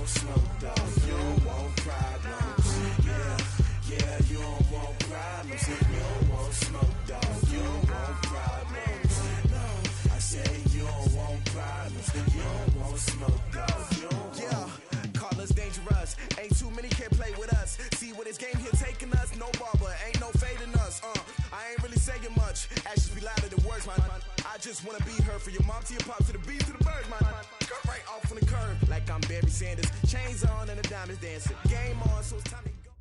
want smoke, dog. You don't want problems. Yeah, you don't want problems. You don't want smoke, dog. You don't want problems. No, I say you don't want problems. You don't want smoke, dog. You don't want. Call us dangerous. Ain't too many can play with us. See what this game here taking us. No barber, ain't no fading us. I ain't really saying much. Actions be louder than words, man. I just wanna be heard for your mom to your pop to the beat to the birds, man. Cut right off on the curb like I'm Barry Sanders. Chains on and the diamonds dancing. Game on, so it's time to go.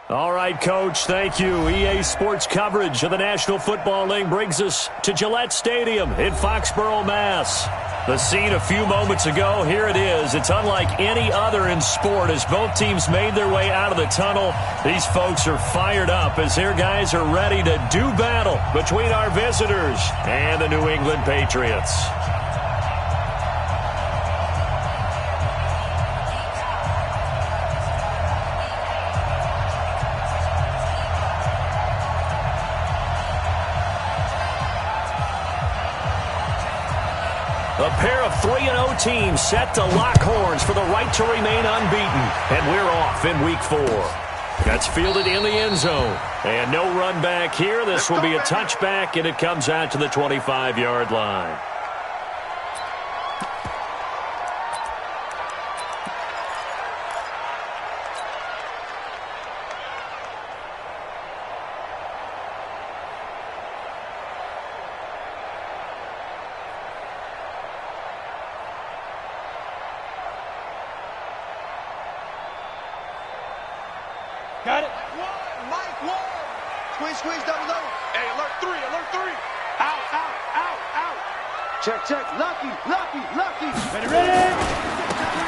All right, Coach, thank you. EA Sports coverage of the National Football League brings us to Gillette Stadium in Foxborough, Mass. The scene a few moments ago, here it is. It's unlike any other in sport as both teams made their way out of the tunnel. These folks are fired up as their guys are ready to do battle between our visitors and the New England Patriots. A pair of 3-0 teams set to lock horns for the right to remain unbeaten. And we're off in week 4. That's fielded in the end zone. And no run back here. This will be a touchback, and it comes out to the 25-yard line. Got it. Mike Ward. Squeeze, double. Hey, alert 3. Out. Check. Lucky. Ready.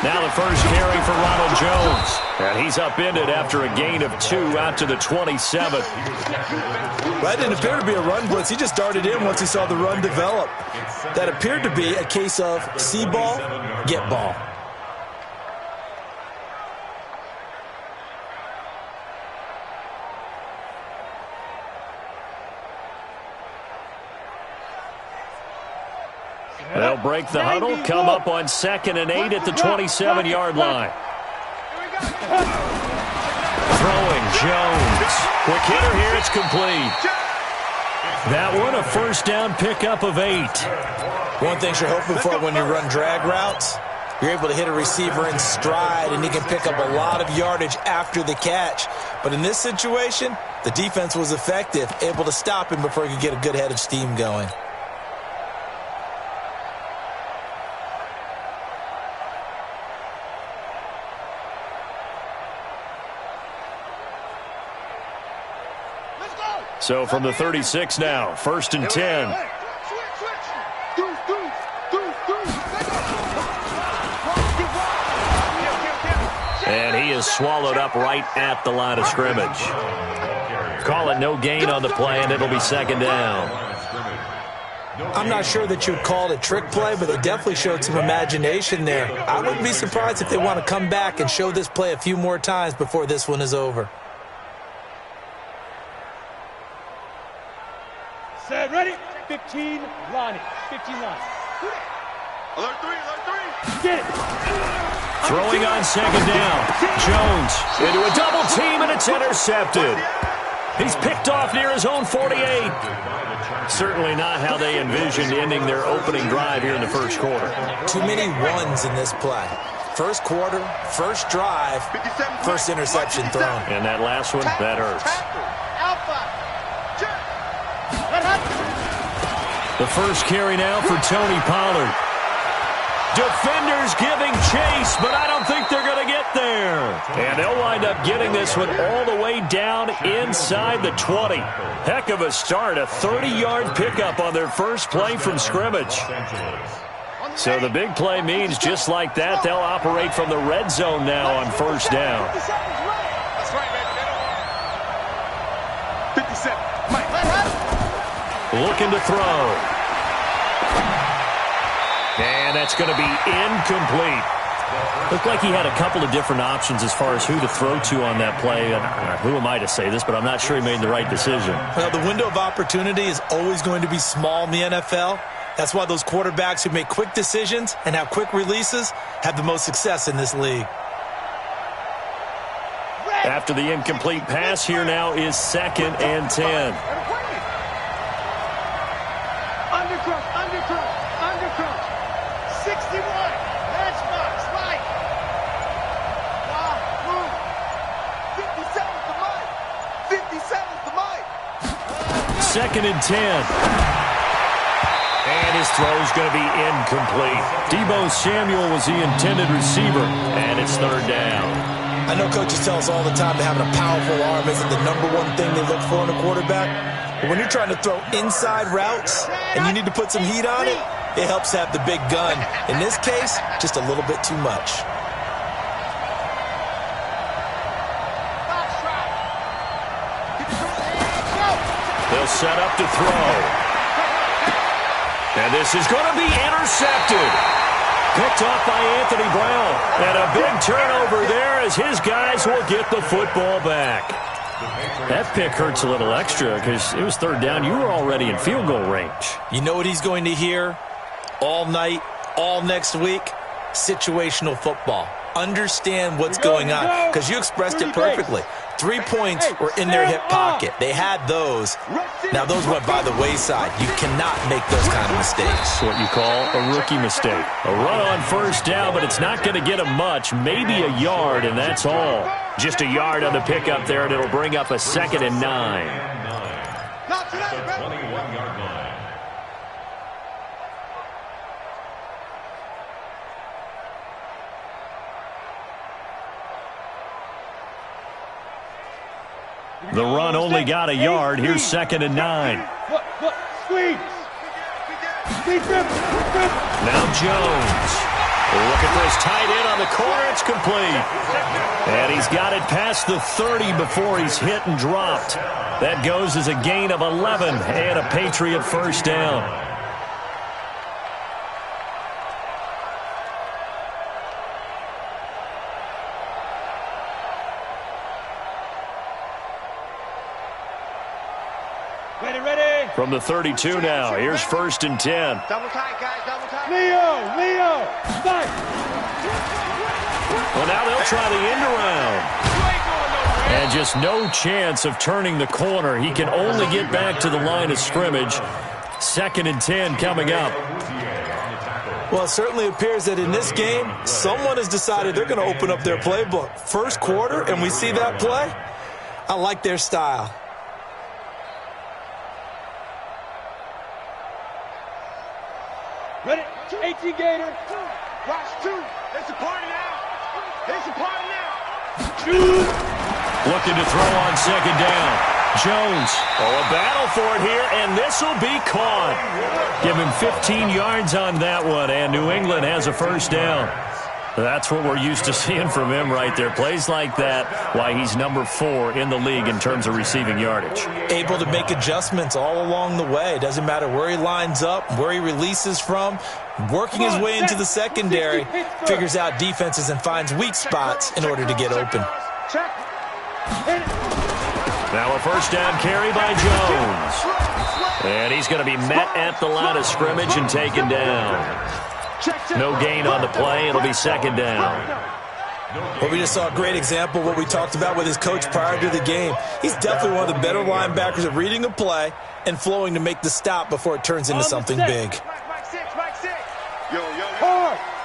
Now the first carry for Ronald Jones. And he's upended after a gain of 2 out to the 27th. That didn't appear to be a run blitz. He just darted in once he saw the run develop. That appeared to be a case of see ball, get ball. They'll break the huddle, come up on 2nd and 8 at the 27-yard line. Throwing Jones. Quick hitter here, it's complete. That one, a first down pickup of 8. One thing you're hoping for when you run drag routes, you're able to hit a receiver in stride, and he can pick up a lot of yardage after the catch. But in this situation, the defense was effective, able to stop him before he could get a good head of steam going. So from the 36 now, 1st and 10. And he is swallowed up right at the line of scrimmage. Call it no gain on the play, and it'll be 2nd down. I'm not sure that you'd call it a trick play, but they definitely showed some imagination there. I wouldn't be surprised if they want to come back and show this play a few more times before this one is over. Set, ready? 15, Lonnie. 15 line. Alert 3. Get it. Throwing on 2nd down. Jones into a double team, and it's intercepted. He's picked off near his own 48. Certainly not how they envisioned ending their opening drive here in the first quarter. Too many ones in this play. First quarter, first drive, first interception thrown. And that last one, that hurts. The first carry now for Tony Pollard. Defenders giving chase, but I don't think they're going to get there. And they'll wind up getting this one all the way down inside the 20. Heck of a start, a 30-yard pickup on their first play from scrimmage. So the big play means just like that, they'll operate from the red zone now on 1st down. That's right, baby. 57. Looking to throw. And that's going to be incomplete. Looked like he had a couple of different options as far as who to throw to on that play. Who am I to say this, but I'm not sure he made the right decision. Well, the window of opportunity is always going to be small in the NFL. That's why those quarterbacks who make quick decisions and have quick releases have the most success in this league. After the incomplete pass, here now is 2nd and 10. Undercross. 61. Matchbox, right. 57's the mic. 57's the mic. 2nd and 10. And his throw's going to be incomplete. Deebo Samuel was the intended receiver, and it's 3rd down. I know coaches tell us all the time that having a powerful arm isn't the #1 thing they look for in a quarterback. But when you're trying to throw inside routes and you need to put some heat on it, it helps have the big gun. In this case, just a little bit too much. They'll set up to throw. And this is going to be intercepted. Picked off by Anthony Brown. And a big turnover there as his guys will get the football back. That pick hurts a little extra because it was 3rd down. You were already in field goal range. You know what he's going to hear all night, all next week? Situational football. Understand what's going on, because you expressed it perfectly. 3 points were in their hip pocket. They had those. Now, those went by the wayside. You cannot make those kind of mistakes. What you call a rookie mistake. A run on 1st down, but it's not going to get him much. Maybe a yard, and that's all. Just a yard on the pickup there, and it'll bring up a 2nd and 9. Not today, bro. 21-yard line. The run only got a yard. Here's 2nd and 9. Look, squeeze. Now Jones. Looking for his tight end on the corner. It's complete. And he's got it past the 30 before he's hit and dropped. That goes as a gain of 11 and a Patriot 1st down. Ready. From the 32 now, here's 1st and 10. Double tight, guys, double tight. Leo, fight. Well, now they'll try the end around. And just no chance of turning the corner. He can only get back to the line of scrimmage. 2nd and 10 coming up. Well, it certainly appears that in this game, someone has decided they're going to open up their playbook. 1st quarter, and we see that play. I like their style. Ready, 18 Gator. Watch 2. It's a party now. Looking to throw on 2nd down. Jones. Oh, a battle for it here, and this will be caught. Give him 15 yards on that one, and New England has a 1st down. That's what we're used to seeing from him right there. Plays like that, why he's number 4 in the league in terms of receiving yardage. Able to make adjustments all along the way. Doesn't matter where he lines up, where he releases from. Working his way into the secondary, figures out defenses and finds weak spots in order to get open. Now a 1st down carry by Jones. And he's going to be met at the line of scrimmage and taken down. No gain on the play. It'll be 2nd down. Well, we just saw a great example of what we talked about with his coach prior to the game. He's definitely one of the better linebackers at reading a play and flowing to make the stop before it turns into something big.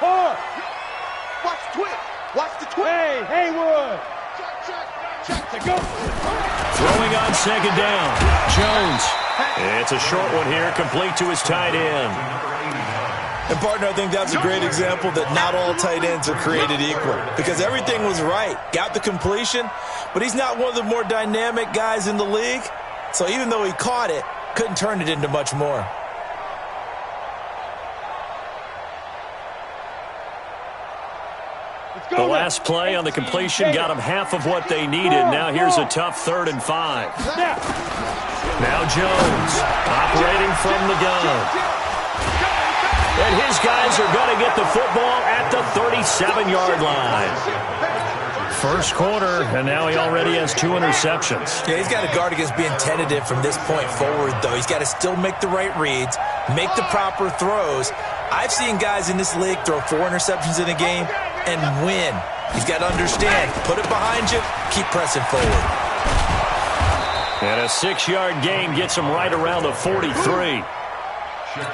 Hard. Watch the twist. Hey, Haywood. Check. Go. Throwing on 2nd down. Jones. It's a short one here, complete to his tight end. And, partner, I think that's a great example that not all tight ends are created equal, because everything was right. Got the completion, but he's not one of the more dynamic guys in the league. So even though he caught it, couldn't turn it into much more. The last play on the completion got him half of what they needed. Now here's a tough 3rd and 5. Now Jones operating from the gun. And his guys are going to get the football at the 37-yard line. First quarter, and now he already has 2 interceptions. Yeah, he's got to guard against being tentative from this point forward, though. He's got to still make the right reads, make the proper throws. I've seen guys in this league throw 4 interceptions in a game and win. He's got to understand, put it behind you, keep pressing forward. And a 6-yard gain gets him right around the 43.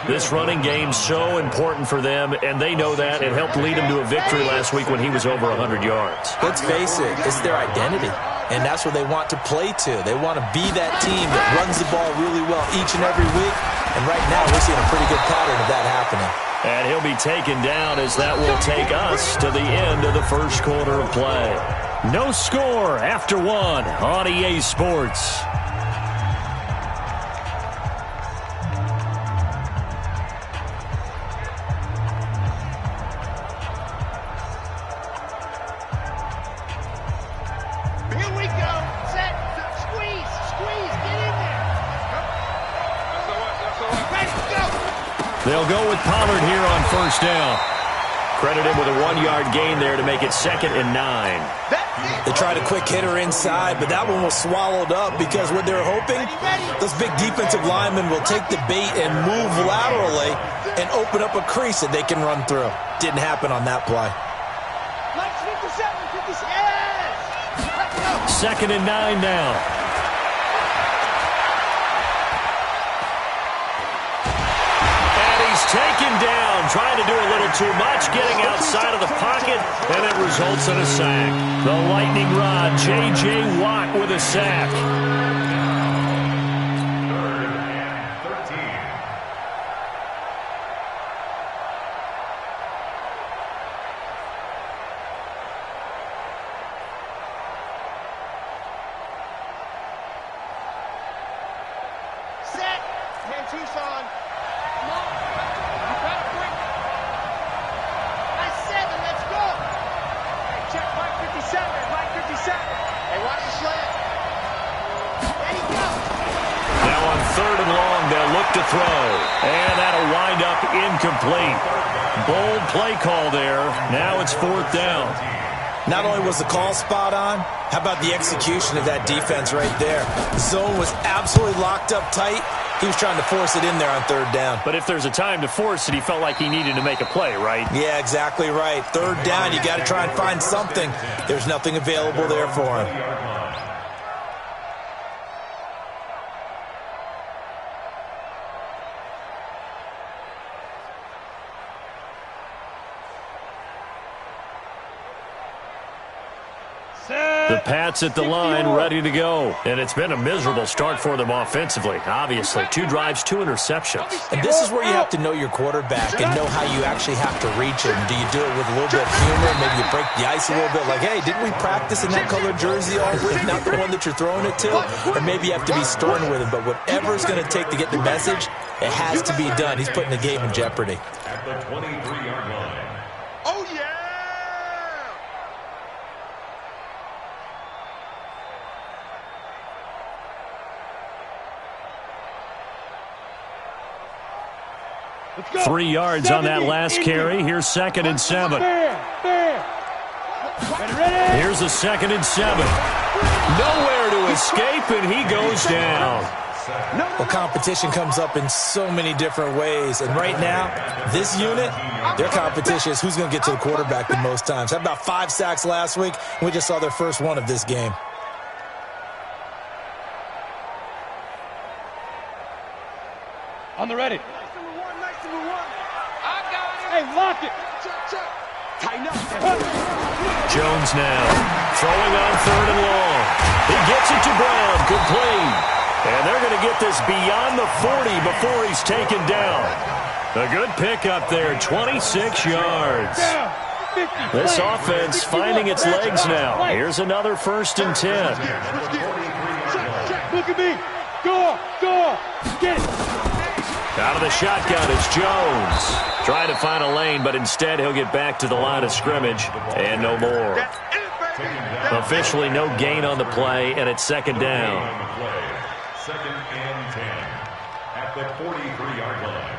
This running game's so important for them, and they know that. It helped lead him to a victory last week when he was over 100 yards. Let's face it, it's their identity, and that's what they want to play to. They want to be that team that runs the ball really well each and every week, and right now we're seeing a pretty good pattern of that happening. And he'll be taken down as that will take us to the end of the first quarter of play. No score after 1 on EA Sports. They'll go with Pollard here on first down. Credit him with a 1-yard gain there to make it 2nd and 9. They tried a quick hitter inside, but that one was swallowed up because what they're hoping, those big defensive linemen will take the bait and move laterally and open up a crease that they can run through. Didn't happen on that play. 2nd and 9 now. Taken down, trying to do a little too much, getting outside of the pocket, and it results in a sack. The lightning rod, J.J. Watt with a sack. 3rd and 13. Set. Man, Tucson. Come on. Check Mike 57, Mike 57. Hey, watch the slant. There you go. Now on 3rd and long, they'll look to throw. And that'll wind up incomplete. Bold play call there. Now it's 4th down. Not only was the call spot on, how about the execution of that defense right there? The zone was absolutely locked up tight. He was trying to force it in there on 3rd down. But if there's a time to force it, he felt like he needed to make a play, right? Yeah, exactly right. 3rd down, you got to try and find something. There's nothing available there for him. The Pats at the line, ready to go. And it's been a miserable start for them offensively, obviously. 2 drives, 2 interceptions. And this is where you have to know your quarterback and know how you actually have to reach him. Do you do it with a little bit of humor? Maybe you break the ice a little bit like, hey, didn't we practice in that colored jersey all week? Not the one that you're throwing it to? Or maybe you have to be stern with him. But whatever it's going to take to get the message, it has to be done. He's putting the game in jeopardy. At the 23-yard line. Oh, yeah. Let's go. 3 yards on that last carry. Here's 2nd and 7. Here's a 2nd and 7. Nowhere to escape, and he goes down. Well, competition comes up in so many different ways. And right now, this unit, their competition is who's going to get to the quarterback the most times. Had about 5 sacks last week, and we just saw their first one of this game. On the ready. Hey, lock it. Tighten up. Jones now throwing on 3rd and long. He gets it to Brown, complete. And they're going to get this beyond the 40 before he's taken down. A good pickup there, 26 yards. This offense finding its legs now. Here's another 1st and 10. Look at me. Go, get it. Out of the shotgun is Jones. Trying to find a lane, but instead he'll get back to the line of scrimmage and no more. Officially no gain on the play, and it's 2nd down. 2nd and 10 at the 43-yard line.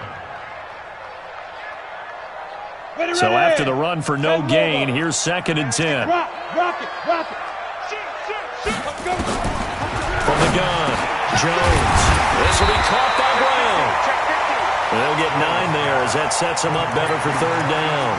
So after the run for no gain, here's 2nd and 10. Rock it. From the gun, Jones. This will be caught by Brown. They'll get 9 there as that sets them up better for 3rd down.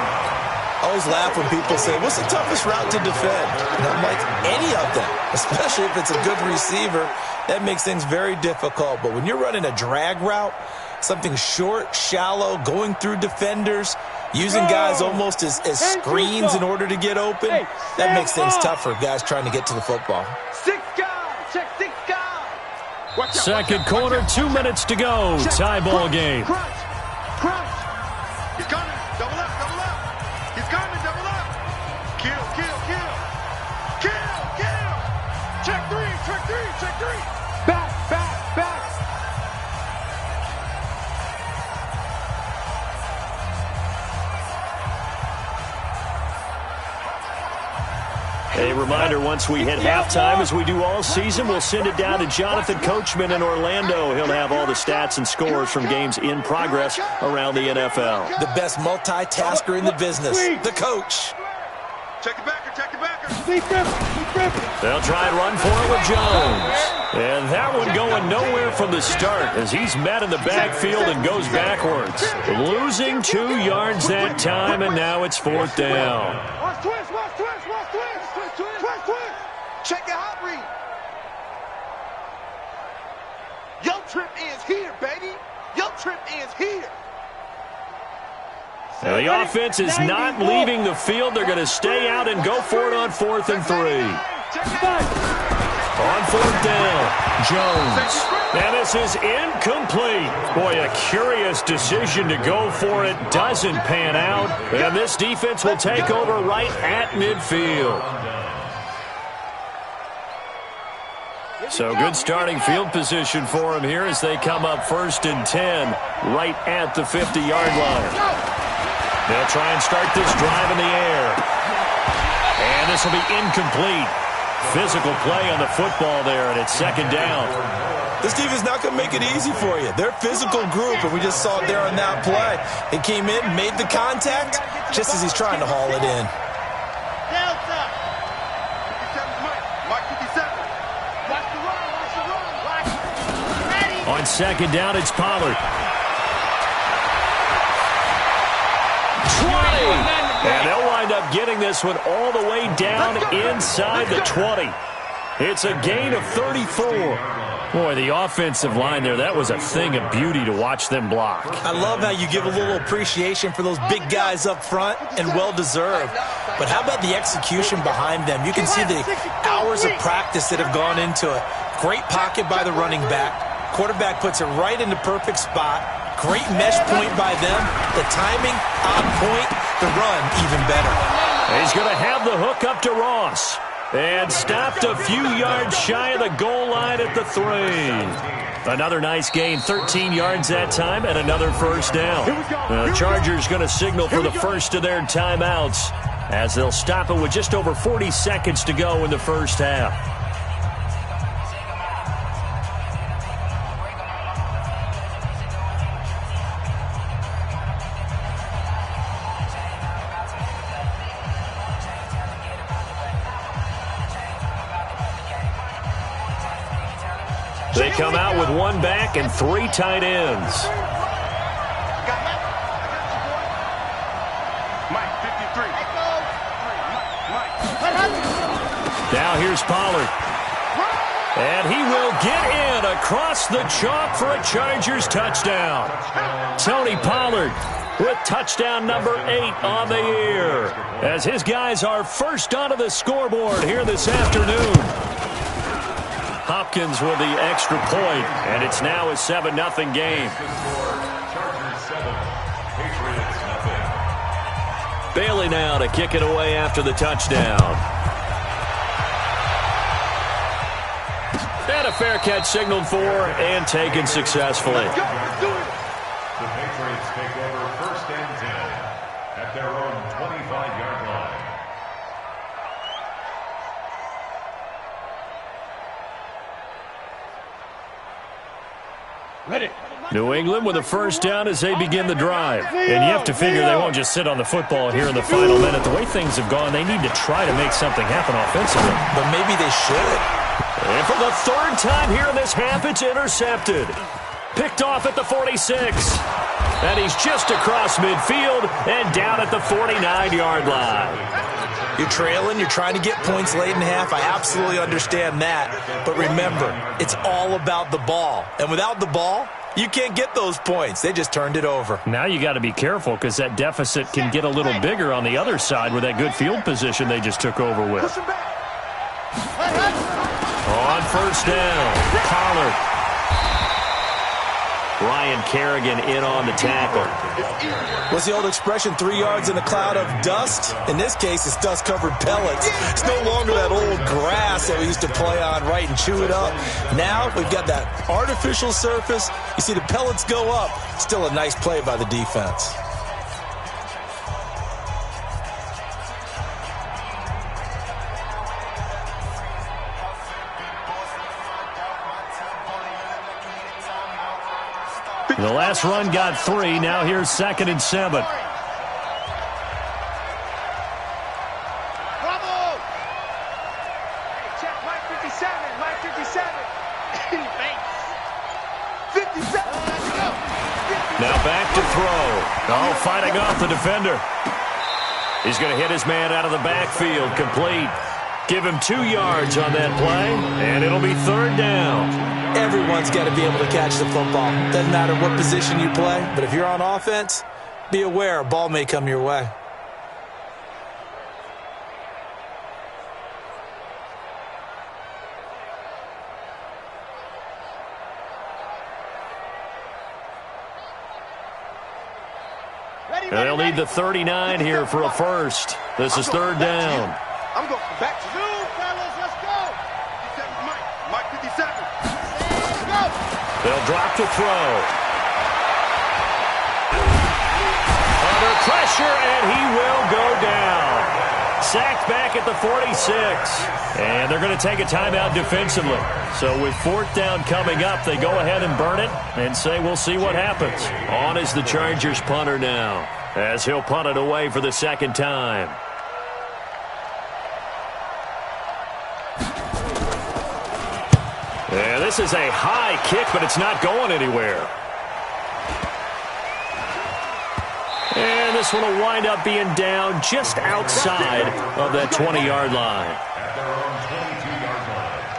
I always laugh when people say, what's the toughest route to defend? And I'm like, any of them, especially if it's a good receiver. That makes things very difficult. But when you're running a drag route, something short, shallow, going through defenders, using guys almost as screens in order to get open, that makes things tough for guys trying to get to the football. 6 guys. Check 6 guys. Second quarter, 2 minutes to go. Tie ball game. Crunch. He's coming. Double up. He's coming. Double up. Kill. Check 3. Back. A reminder, once we hit halftime, as we do all season, we'll send it down to Jonathan Coachman in Orlando. He'll have all the stats and scores from games in progress around the NFL. The best multitasker in the business, the coach. Check it back. They'll try and run for it with Jones. And that one going nowhere from the start as he's met in the backfield and goes backwards. Losing 2 yards that time, and now it's 4th down. Watch twist. Check your hot read. Your trip ends here, baby. Your trip ends here. Now the offense is not leaving the field. They're going to stay out and go for it on 4th and 3. On 4th down, Jones. And this is incomplete. Boy, a curious decision to go for it. Doesn't pan out. And this defense will take over right at midfield. So good starting field position for him here as they come up 1st and 10 right at the 50-yard line. They'll try and start this drive in the air. And this will be incomplete. Physical play on the football there, and it's 2nd down. This defense not going to make it easy for you. They're a physical group, and we just saw it there on that play. He came in, made the contact, just as he's trying to haul it in. On 2nd down, it's Pollard. 20! And they'll wind up getting this one all the way down inside the 20. It's a gain of 34. Boy, the offensive line there, that was a thing of beauty to watch them block. I love how you give a little appreciation for those big guys up front, and well-deserved. But how about the execution behind them? You can see the hours of practice that have gone into it. Great pocket by the running back. Quarterback puts it right in the perfect spot. Great mesh point by them. The timing, on point. The run, even better. He's going to have the hook up to Ross. And stopped a few yards shy of the goal line at the 3. Another nice gain, 13 yards that time, and another 1st down. The Chargers going to signal for the first of their timeouts as they'll stop it with just over 40 seconds to go in the 1st half. They come out with 1 back and 3 tight ends. Now here's Pollard. And he will get in across the chalk for a Chargers touchdown. Tony Pollard with touchdown number 8 on the year, as his guys are first onto the scoreboard here this afternoon. Hopkins with the extra point, and it's now a 7-0 game. Chargers 7, Patriots nothing. Bailey now to kick it away after the touchdown. And a fair catch signaled for and taken successfully. The Patriots take over 1st and 10 at their own 25-yard line. Ready. New England with a first down as they begin the drive. And you have to figure they won't just sit on the football here in the final minute. The way things have gone, they need to try to make something happen offensively. But maybe they should. And for the third time here in this half, it's intercepted. Picked off at the 46. And he's just across midfield and down at the 49-yard line. You're trailing, you're trying to get points late in half. I absolutely understand that. But remember, it's all about the ball. And without the ball, you can't get those points. They just turned it over. Now you got to be careful because that deficit can get a little bigger on the other side with that good field position they just took over with. On first down, Pollard. Ryan Kerrigan in on the tackle. What's the old expression, 3 yards in a cloud of dust? In this case, it's dust-covered pellets. It's no longer that old grass that we used to play on, right, and chew it up. Now we've got that artificial surface. You see the pellets go up. Still a nice play by the defense. The last run got 3. Now here's 2nd and 7. Bravo! Hey, check Mike 57. Mike 57. 57. Let's go. Now back to throw. Oh, fighting off the defender. He's going to hit his man out of the backfield. Complete. Give him 2 yards on that play, and it'll be 3rd down. Everyone's got to be able to catch the football. Doesn't matter what position you play, but if you're on offense, be aware a ball may come your way. And they'll need the 39 here for a first. This is 3rd down. I'm going back to you, fellas. Let's go. 57 Mike 57. Let's go. They'll drop to throw. Under pressure, and he will go down. Sacked back at the 46. And they're going to take a timeout defensively. So with 4th down coming up, they go ahead and burn it and say we'll see what happens. On is the Chargers punter now, as he'll punt it away for the 2nd time. Yeah, this is a high kick, but it's not going anywhere. And this one will wind up being down just outside of that 20-yard line. At their own 22-yard line.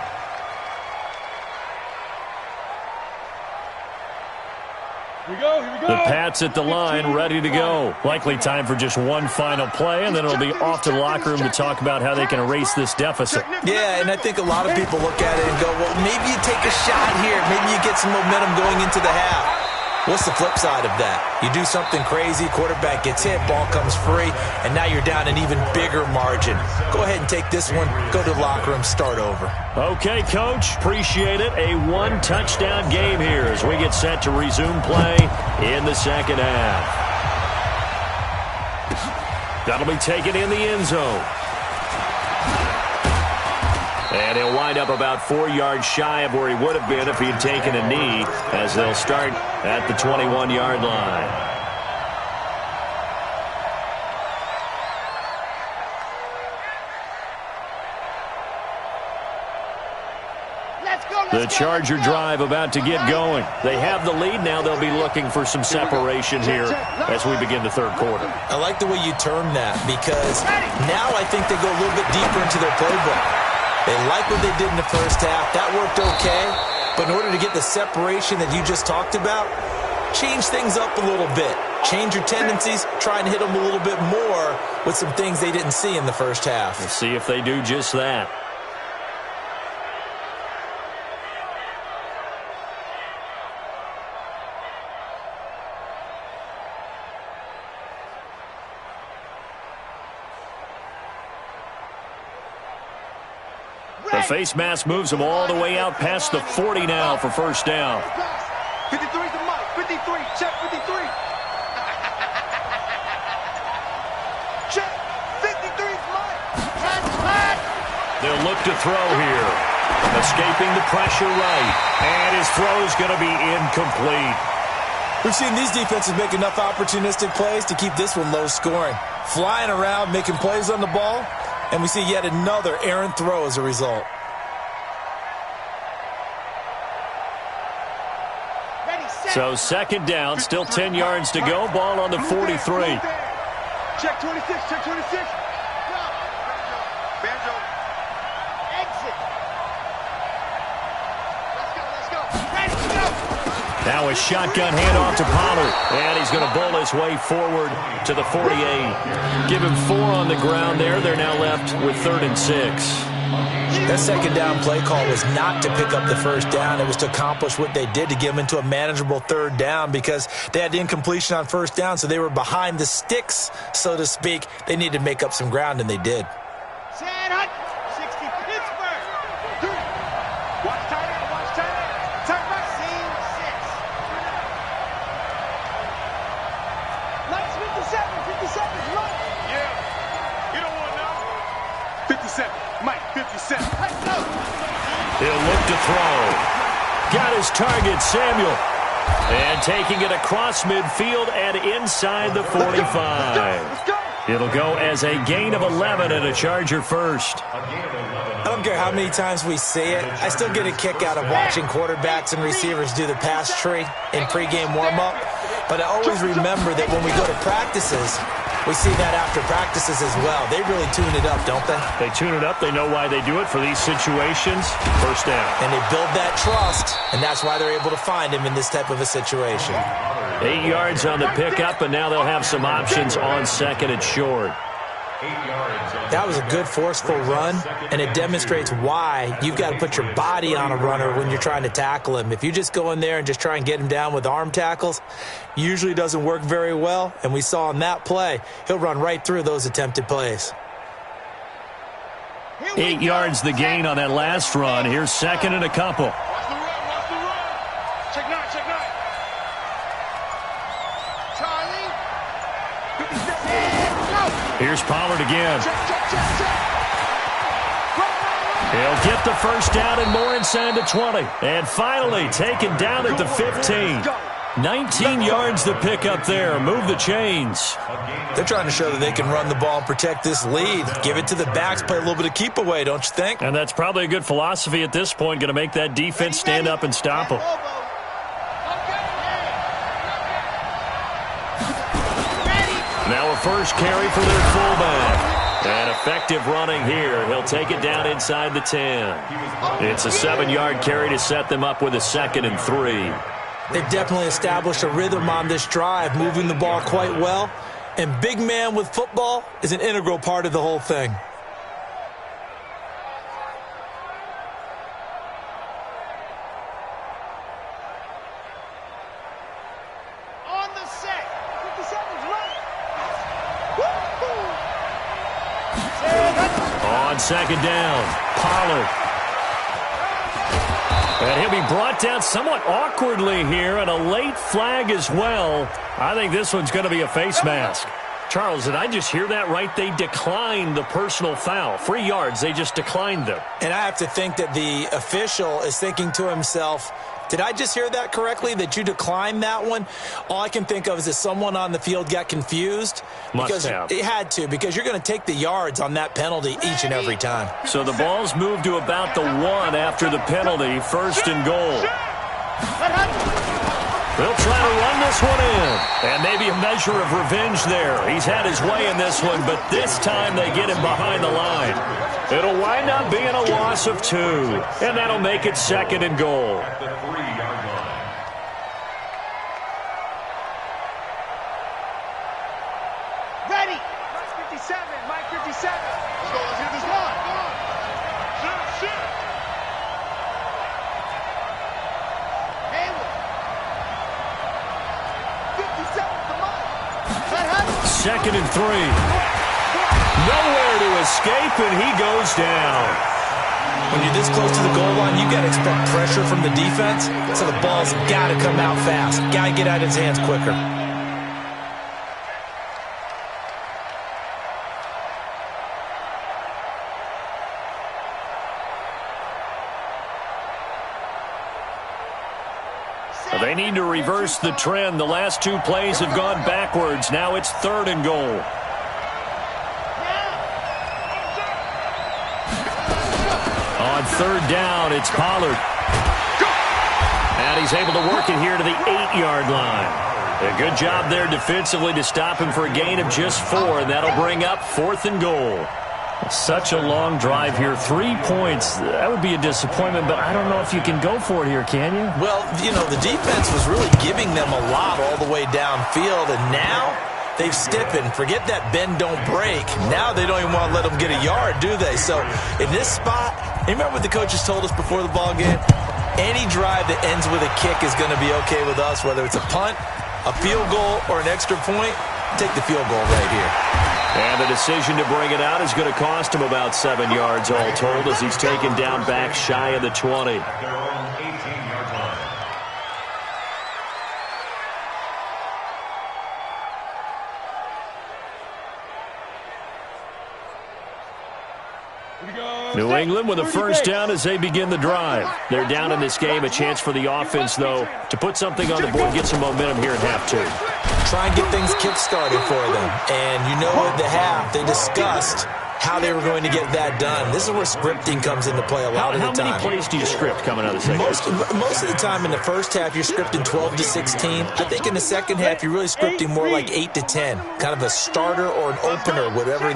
Here we go. Here we go. The Pats at the line, ready to go. Likely time for just one final play, and then it'll be off to the locker room to talk about how they can erase this deficit. Yeah, and I think a lot of people look at it and go, well, maybe you take a shot here. Maybe you get some momentum going into the half. What's the flip side of that? You do something crazy, quarterback gets hit, ball comes free, and now you're down an even bigger margin. Go ahead and take this one, go to the locker room, start over. Okay, Coach, appreciate it. A 1-touchdown game here as we get set to resume play in the 2nd half. That'll be taken in the end zone. And he'll wind up about 4 yards shy of where he would have been if he'd taken a knee, as they'll start at the 21-yard line. The Charger drive about to get going. They have the lead now. They'll be looking for some separation here as we begin the 3rd quarter. I like the way you term that, because now I think they go a little bit deeper into their playbook. They like what they did in the first half. That worked okay. But in order to get the separation that you just talked about, change things up a little bit. Change your tendencies. Try and hit them a little bit more with some things they didn't see in the first half. We'll see if they do just that. The face mask moves him all the way out past the 40 now for first down. 53 to Mike. 53. Check 53. Check. 53 is Mike. They'll look to throw here. Escaping the pressure right. And his throw's going to be incomplete. We've seen these defenses make enough opportunistic plays to keep this one low scoring. Flying around, making plays on the ball, and we see yet another errant throw as a result. So second down, still 10 yards to go. Ball on the 43. Check 26, check 26. Banjo. Exit. Let's go. Ready to go. Now a shotgun handoff to Pollard. And he's going to bowl his way forward to the 48. Give him 4 on the ground there. They're now left with 3rd and 6. That second down play call was not to pick up the first down. It was to accomplish what they did, to get them into a manageable 3rd down, because they had the incompletion on first down, so they were behind the sticks, so to speak. They needed to make up some ground, and they did. 60 Pittsburgh. Watch tight end, watch tight end. Turn right. Scene 6. Lights 57, run. Yeah. You don't want to know. 57. Mike, 57. Let's go. He'll look to throw. Got his target, Samuel. And taking it across midfield and inside the 45. Let's go. It'll go as a gain of 11 and a Charger first. I don't care how many times we see it. I still get a kick out of watching quarterbacks and receivers do the pass tree in pregame warm-up. But I always remember that when we go to practices, we see that after practices as well. They really tune it up, don't they? They tune it up. They know why they do it for these situations. First down. And they build that trust, and that's why they're able to find him in this type of a situation. 8 yards on the pickup, and now they'll have some options on second and short. That was a good, forceful run, and it demonstrates why you've got to put your body on a runner when you're trying to tackle him. If you just go in there and just try and get him down with arm tackles, usually doesn't work very well, and we saw on that play, he'll run right through those attempted plays. 8 yards the gain on that last run. Here's second and a couple. Watch the run. Check 9, check 9. Charlie. Here's Pollard again. Check. He'll get the first down and more inside the 20. And finally taken down at the 15. 19 yards to pick up there. Move the chains. They're trying to show that they can run the ball and protect this lead. Give it to the backs, play a little bit of keep away, don't you think? And that's probably a good philosophy at this point. Going to make that defense stand up and stop them. Now a first carry for their fullback. And effective running here. He'll take it down inside the 10. It's a 7-yard carry to set them up with a 2nd and 3. They've definitely established a rhythm on this drive, moving the ball quite well. And big man with football is an integral part of the whole thing. On the set. 57's running. On second down, Pollard. And he'll be brought down somewhat awkwardly here, and a late flag as well. I think this one's going to be a face mask. Charles, did I just hear that right? They declined the personal foul. 3 yards, they just declined them. And I have to think that the official is thinking to himself, did I just hear that correctly, that you declined that one? All I can think of is that someone on the field got confused. Must have. It had to, because you're going to take the yards on that penalty each and every time. So the ball's moved to about the 1 after the penalty. 1st and goal. They'll try to run this one in. And maybe a measure of revenge there. He's had his way in this one, but this time they get him behind the line. It'll wind up being a loss of 2. And that'll make it 2nd and goal. At the 3-yard line. Ready. Mike 57. Mike 57. Let's go. Let's get this one. Come on. Shoot. Hayward. 57. Come on. 2nd and 3. Nowhere to escape, and he goes down. When you're this close to the goal line, you got to expect pressure from the defense, so the ball's got to come out fast. Got to get out of his hands quicker. They need to reverse the trend. The last two plays have gone backwards. Now it's 3rd and goal. On 3rd down, it's Pollard. And he's able to work it here to the 8-yard line. A good job there defensively to stop him for a gain of just 4, and that'll bring up 4th and goal. Such a long drive here. 3 points. That would be a disappointment, but I don't know if you can go for it here, can you? Well, you know, the defense was really giving them a lot all the way downfield, and now they've stiffened. Forget that bend, don't break. Now they don't even want to let them get a yard, do they? So in this spot, you remember what the coaches told us before the ball game? Any drive that ends with a kick is going to be okay with us, whether it's a punt, a field goal, or an extra point. Take the field goal right here. And the decision to bring it out is going to cost him about 7 yards all told as he's taken down back shy of the 20. Their own 18-yard line. New England with a first down as they begin the drive. They're down in this game. A chance for the offense, though, to put something on the board, get some momentum here at half 2. Try and get things kick-started for them. And you know at the half, they discussed how they were going to get that done. This is where scripting comes into play a lot of the time. How many plays do you script coming out of the second half? Most of the time in the first half, you're scripting 12 to 16. I think in the second half, you're really scripting more like 8 to 10. Kind of a starter or an opener, whatever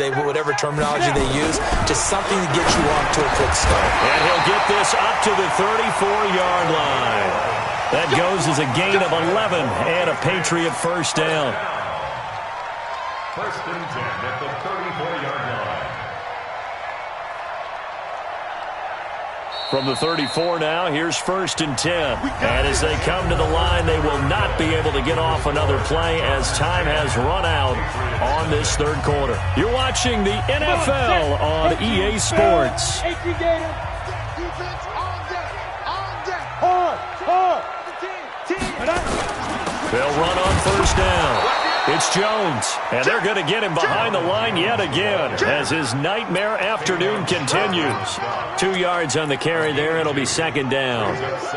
terminology they use, just something to get you off to a quick start. And he'll get this up to the 34-yard line. That goes as a gain of 11 and a Patriot first down. 1st and 10 at the 34-yard line. From the 34 now, here's 1st and 10. And as they come to the line, they will not be able to get off another play as time has run out on this 3rd quarter. You're watching the NFL on EA Sports. They'll run on 1st down. It's Jones, and they're going to get him behind the line yet again as his nightmare afternoon continues. 2 yards on the carry there. It'll be 2nd down. At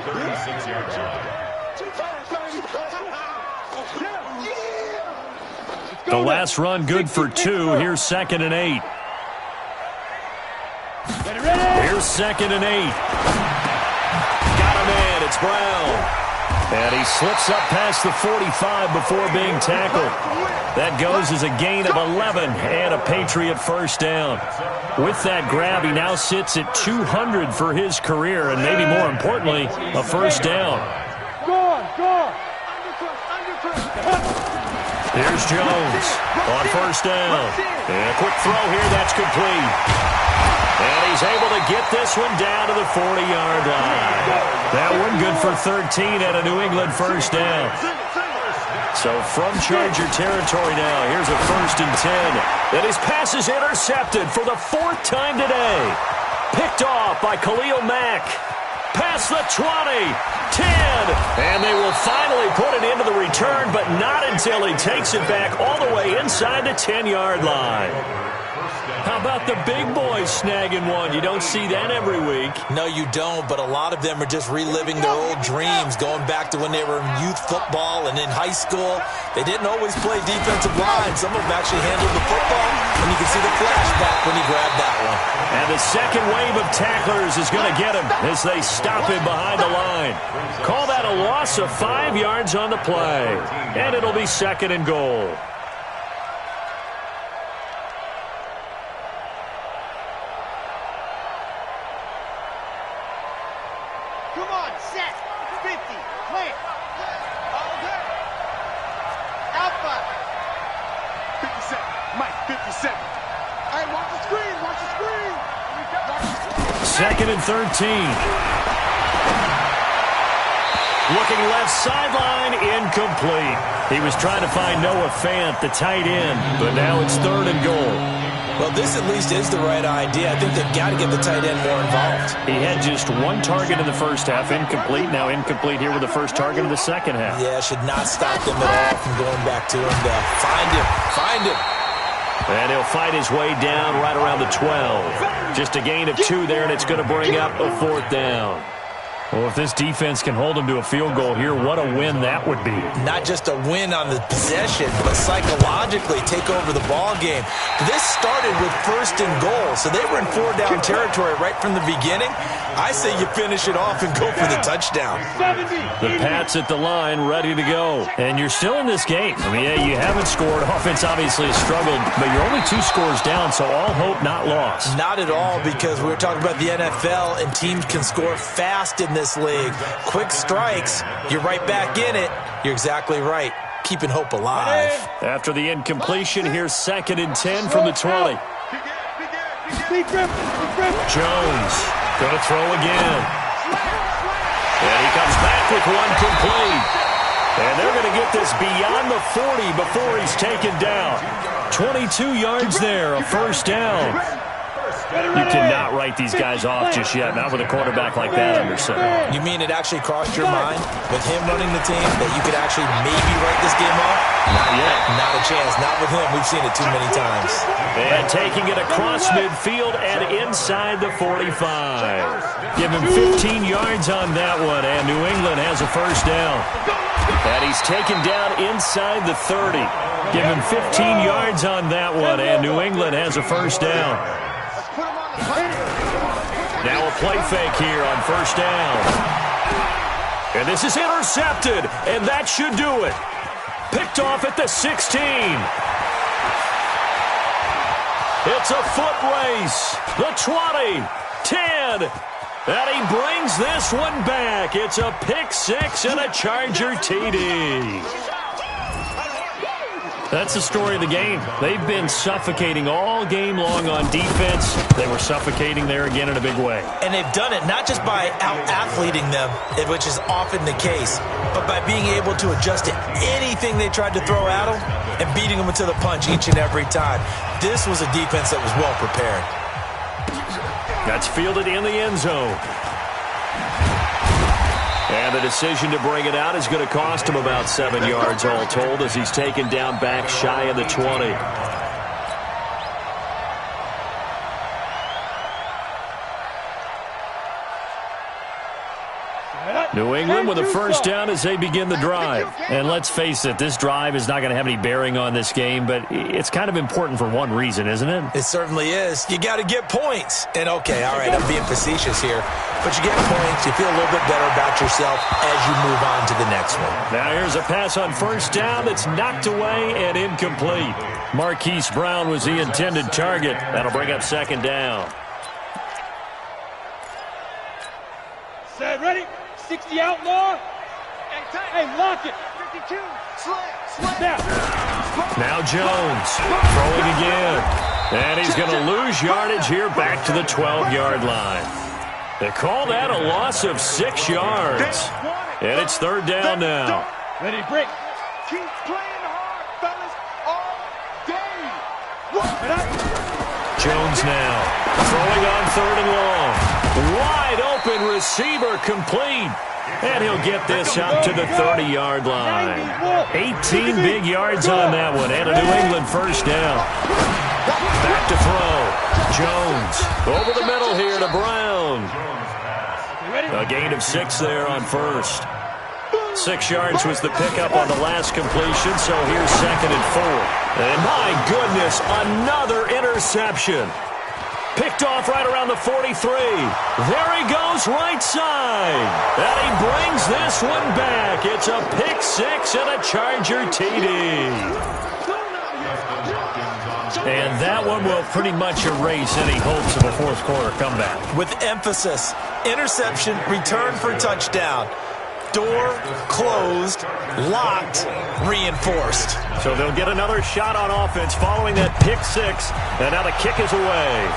the 36-yard line. The last run good for 2. Here's 2nd and 8. Here's 2nd and 8. Got a man. It's Brown. And he slips up past the 45 before being tackled. That goes as a gain of 11 and a Patriot first down. With that grab, he now sits at 200 for his career, and maybe more importantly, a first down. Here's Jones on 1st down. And a quick throw here, that's complete. And he's able to get this one down to the 40-yard line. That one good for 13 and a New England first down. So from Charger territory now, here's a 1st and 10. And his pass is intercepted for the 4th time today. Picked off by Khalil Mack. Past the 20, 10, and they will finally put it into the return, but not until he takes it back all the way inside the 10-yard line. How about the big boys snagging one? You don't see that every week. No, you don't, but a lot of them are just reliving their old dreams, going back to when they were in youth football and in high school. They didn't always play defensive line. Some of them actually handled the football, and you can see the flashback when he grabbed that one. And the second wave of tacklers is going to get him as they stop him behind the line. Call that a loss of 5 yards on the play, and it'll be 2nd and goal. Come on, set, 50, plant, all day, alpha, 57, Mike, 57. Hey, watch the screen, watch the screen. 2nd and 13. Looking left sideline, incomplete. He was trying to find Noah Fant, the tight end, but now it's 3rd and goal. Well, this at least is the right idea. I think they've got to get the tight end more involved. He had just 1 target in the first half, incomplete. Now incomplete here with the first target of the second half. Yeah, should not stop them at all from going back to him to find him. And he'll fight his way down right around the 12. Just a gain of 2 there, and it's going to bring up a 4th down. Well, if this defense can hold them to a field goal here, what a win that would be. Not just a win on the possession, but psychologically take over the ball game. This started with 1st and goal, so they were in 4-down territory right from the beginning. I say you finish it off and go for the touchdown. The Pats at the line, ready to go. And you're still in this game. I mean, yeah, you haven't scored. Offense obviously has struggled, but you're only 2 scores down, so all hope not lost. Not at all, because we were talking about the NFL, and teams can score fast in this league. Quick strikes, you're right back in it. You're exactly right. Keeping hope alive. After the incompletion, here's 2nd and 10 from the 20. Jones going to throw again. And he comes back with one complete. And they're going to get this beyond the 40 before he's taken down. 22 yards there, a 1st down. You cannot write these guys off just yet, not with a quarterback like that under center. You mean it actually crossed your mind with him running the team that you could actually maybe write this game off? Not yet. Not a chance. Not with him. We've seen it too many times. And taking it across midfield and inside the 45. Give him 15 yards on that one, and New England has a 1st down. And he's taken down inside the 30. Give him 15 yards on that one, and New England has a 1st down. Now a play fake here on 1st down. And this is intercepted, and that should do it. Picked off at the 16. It's a foot race. The 20, 10, and he brings this one back. It's a pick 6 and a Charger TD. That's the story of the game. They've been suffocating all game long on defense. They were suffocating there again in a big way. And they've done it not just by out-athleting them, which is often the case, but by being able to adjust to anything they tried to throw at them and beating them to the punch each and every time. This was a defense that was well prepared. That's fielded in the end zone. And the decision to bring it out is going to cost him about 7 yards all told as he's taken down back shy of the 20. New England with a 1st down as they begin the drive. And let's face it, this drive is not going to have any bearing on this game, but it's kind of important for one reason, isn't it? It certainly is. You got to get points. And okay, all right, I'm being facetious here, but you get points, you feel a little bit better about yourself as you move on to the next one. Now here's a pass on 1st down that's knocked away and incomplete. Marquise Brown was the intended target. That'll bring up 2nd down. Set, ready? 60 outlaw. Hey, lock it. 52. Snap. Now Jones throwing again. And he's going to lose yardage here back to the 12-yard line. They call that a loss of 6 yards. And it's 3rd down now. Ready, break. Keep playing hard, fellas, all day. Jones now throwing on 3rd and long. Wide open receiver complete. And he'll get this out to the 30-yard line. 18 big yards on that one. And a New England 1st down. Back to throw. Jones over the middle here to Brown. A gain of 6 there on 1st. 6 yards was the pickup on the last completion, so here's 2nd and 4. And my goodness, another interception. Picked off right around the 43. There he goes right side. And he brings this one back. It's a pick 6 and a Charger TD. And that one will pretty much erase any hopes of a 4th quarter comeback. With emphasis, interception, return for touchdown. Door closed, locked, reinforced. So they'll get another shot on offense following that pick 6. And now the kick is away.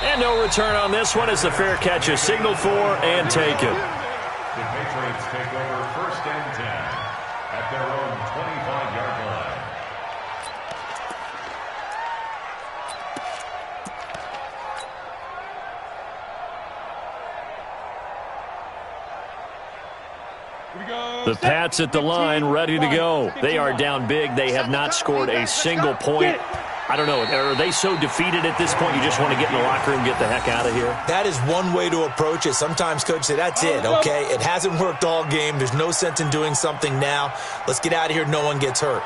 And no return on this one as the fair catch is signaled for and taken. The Patriots take over 1st and 10 at their own 25-yard line. The Pats at the line, ready to go. They are down big. They have not scored a single point. I don't know. Are they so defeated at this point you just want to get in the locker room and get the heck out of here? That is one way to approach it. Sometimes coach say, that's it, okay? It hasn't worked all game. There's no sense in doing something now. Let's get out of here. No one gets hurt.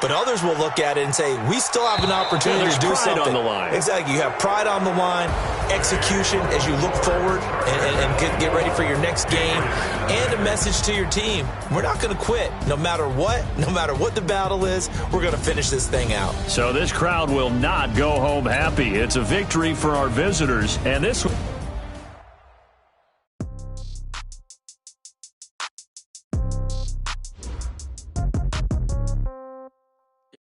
But others will look at it and say, we still have an opportunity to do something. On the line. Exactly. You have pride on the line, execution as you look forward and get ready for your next game, and a message to your team. We're not going to quit no matter what the battle is. We're going to finish this thing out. So this crowd will not go home happy. It's a victory for our visitors. And this